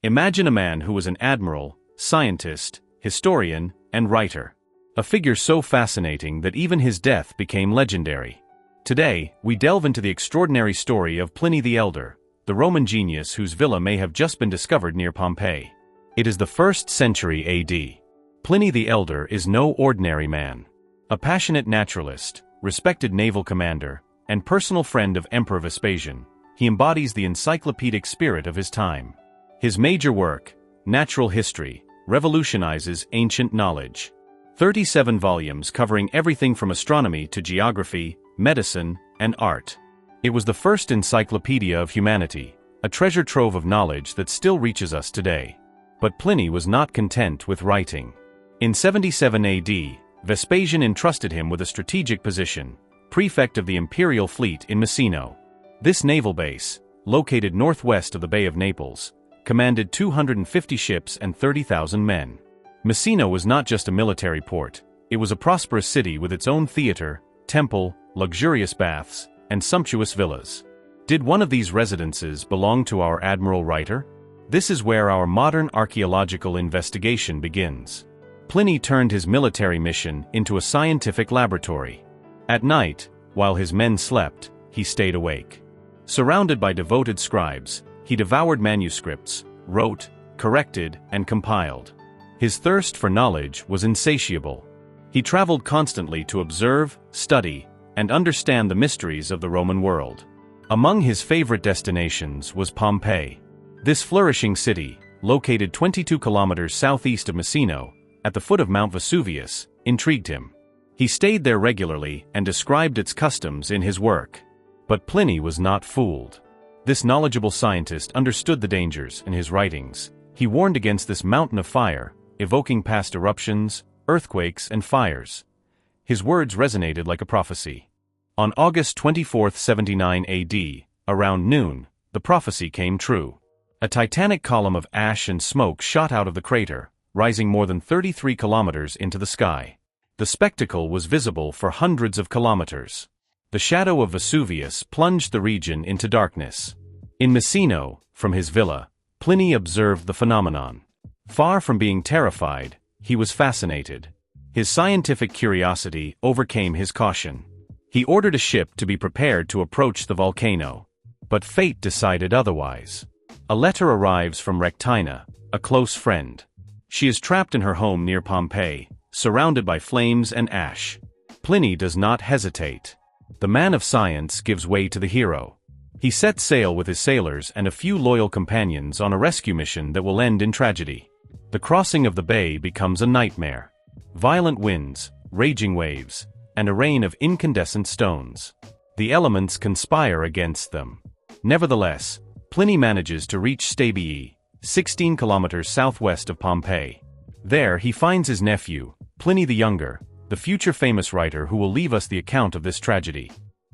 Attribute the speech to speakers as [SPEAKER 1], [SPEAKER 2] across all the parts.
[SPEAKER 1] Imagine a man who was an admiral, scientist, historian, and writer. A figure so fascinating that even his death became legendary. Today, we delve into the extraordinary story of Pliny the Elder, the Roman genius whose villa may have just been discovered near Pompeii. It is the 1st century AD. Pliny the Elder is no ordinary man. A passionate naturalist, respected naval commander, and personal friend of Emperor Vespasian, he embodies the encyclopedic spirit of his time. His major work, Natural History, revolutionizes ancient knowledge. 37 volumes covering everything from astronomy to geography, medicine, and art. It was the first encyclopedia of humanity, a treasure trove of knowledge that still reaches us today. But Pliny was not content with writing. In 77 AD, Vespasian entrusted him with a strategic position, prefect of the imperial fleet in Messina. This naval base, located northwest of the Bay of Naples, commanded 250 ships and 30,000 men. Messina was not just a military port, it was a prosperous city with its own theater, temple, luxurious baths, and sumptuous villas. Did one of these residences belong to our admiral writer? This is where our modern archaeological investigation begins. Pliny turned his military mission into a scientific laboratory. At night, while his men slept, he stayed awake. Surrounded by devoted scribes, he devoured manuscripts, wrote, corrected, and compiled. His thirst for knowledge was insatiable. He traveled constantly to observe, study, and understand the mysteries of the Roman world. Among his favorite destinations was Pompeii. This flourishing city, located 22 kilometers southeast of Messina, at the foot of Mount Vesuvius, intrigued him. He stayed there regularly and described its customs in his work. But Pliny was not fooled. This knowledgeable scientist understood the dangers in his writings. He warned against this mountain of fire, evoking past eruptions, earthquakes, and fires. His words resonated like a prophecy. On August 24, 79 AD, around noon, the prophecy came true. A titanic column of ash and smoke shot out of the crater, rising more than 33 kilometers into the sky. The spectacle was visible for hundreds of kilometers. The shadow of Vesuvius plunged the region into darkness. In Messina, from his villa, Pliny observed the phenomenon. Far from being terrified, he was fascinated. His scientific curiosity overcame his caution. He ordered a ship to be prepared to approach the volcano. But fate decided otherwise. A letter arrives from Rectina, a close friend. She is trapped in her home near Pompeii, surrounded by flames and ash. Pliny does not hesitate. The man of science gives way to the hero. He sets sail with his sailors and a few loyal companions on a rescue mission that will end in tragedy. The crossing of the bay becomes a nightmare. Violent winds, raging waves, and a rain of incandescent stones. The elements conspire against them. Nevertheless, Pliny manages to reach Stabii, 16 kilometers southwest of Pompeii. There he finds his nephew, Pliny the Younger, the future famous writer who will leave us the account of this tragedy.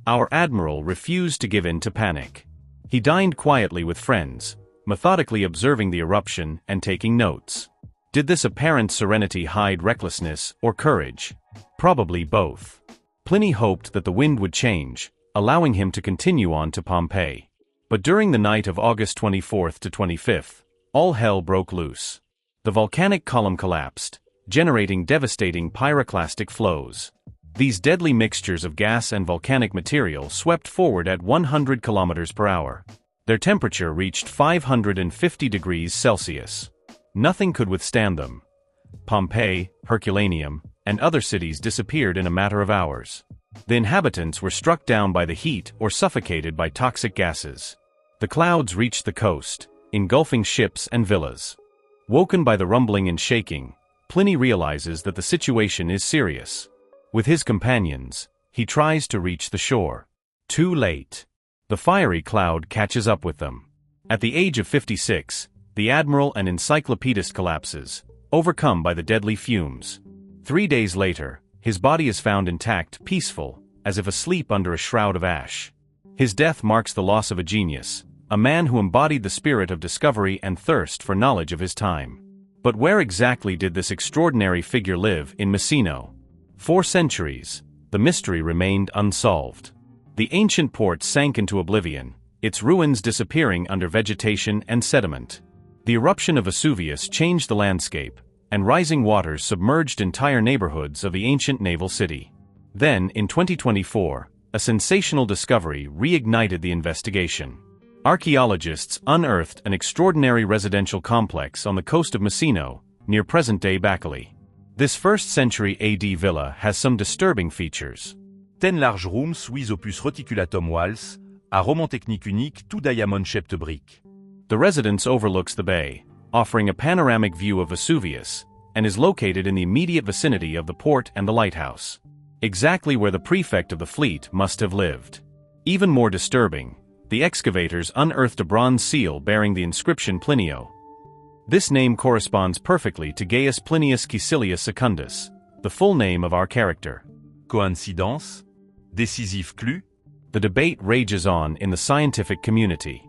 [SPEAKER 1] Our admiral refused to give in to panic. He dined quietly with friends, methodically observing the eruption and taking notes. Did this apparent serenity hide recklessness or courage? Probably both. Pliny hoped that the wind would change, allowing him to continue on to Pompeii. But during the night of August 24th to 25th, all hell broke loose. The volcanic column collapsed, generating devastating pyroclastic flows. These deadly mixtures of gas and volcanic material swept forward at 100 kilometers per hour. Their temperature reached 550 degrees Celsius. Nothing could withstand them. Pompeii, Herculaneum, and other cities disappeared in a matter of hours. The inhabitants were struck down by the heat or suffocated by toxic gases. The clouds reached the coast, engulfing ships and villas. Woken by the rumbling and shaking, Pliny realizes that the situation is serious. With his companions, he tries to reach the shore. Too late. The fiery cloud catches up with them. At the age of 56, the admiral and encyclopedist collapses, overcome by the deadly fumes. 3 days later, his body is found intact, peaceful, as if asleep under a shroud of ash. His death marks the loss of a genius, a man who embodied the spirit of discovery and thirst for knowledge of his time. But where exactly did this extraordinary figure live in Messina? For centuries, the mystery remained unsolved. The ancient port sank into oblivion, its ruins disappearing under vegetation and sediment. The eruption of Vesuvius changed the landscape, and rising waters submerged entire neighborhoods of the ancient naval city. Then, in 2024, a sensational discovery reignited the investigation. Archaeologists unearthed an extraordinary residential complex on the coast of Messino, near present-day Bacoli. This 1st century AD villa has some disturbing features.
[SPEAKER 2] 10 large rooms Swiss opus reticulatum walls, à roman technique unique tout diamond-shaped brick.
[SPEAKER 1] The residence overlooks the bay, offering a panoramic view of Vesuvius, and is located in the immediate vicinity of the port and the lighthouse. Exactly where the prefect of the fleet must have lived. Even more disturbing, the excavators unearthed a bronze seal bearing the inscription Plinio. This name corresponds perfectly to Gaius Plinius Caecilius Secundus, the full name of our character.
[SPEAKER 2] Coïncidence? Décisif clue?
[SPEAKER 1] The debate rages on in the scientific community.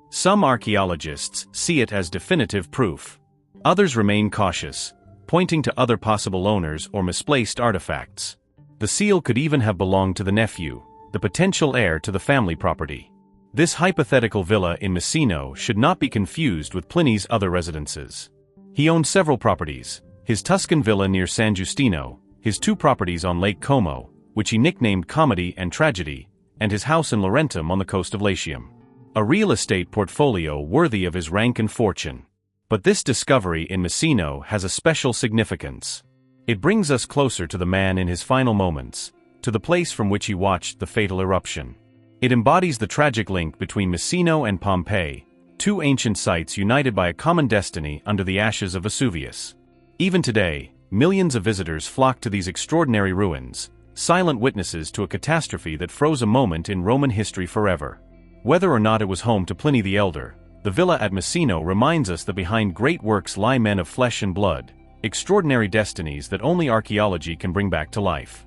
[SPEAKER 1] Some archaeologists see it as definitive proof. Others remain cautious, pointing to other possible owners or misplaced artifacts. The seal could even have belonged to the nephew, the potential heir to the family property. This hypothetical villa in Messino should not be confused with Pliny's other residences. He owned several properties: his Tuscan villa near San Giustino, his 2 properties on Lake Como, which he nicknamed Comedy and Tragedy, and his house in Laurentum on the coast of Latium. A real estate portfolio worthy of his rank and fortune. But this discovery in Messino has a special significance. It brings us closer to the man in his final moments, to the place from which he watched the fatal eruption. It embodies the tragic link between Messino and Pompeii, 2 ancient sites united by a common destiny under the ashes of Vesuvius. Even today, millions of visitors flock to these extraordinary ruins, silent witnesses to a catastrophe that froze a moment in Roman history forever. Whether or not it was home to Pliny the Elder, the villa at Messino reminds us that behind great works lie men of flesh and blood, extraordinary destinies that only archaeology can bring back to life.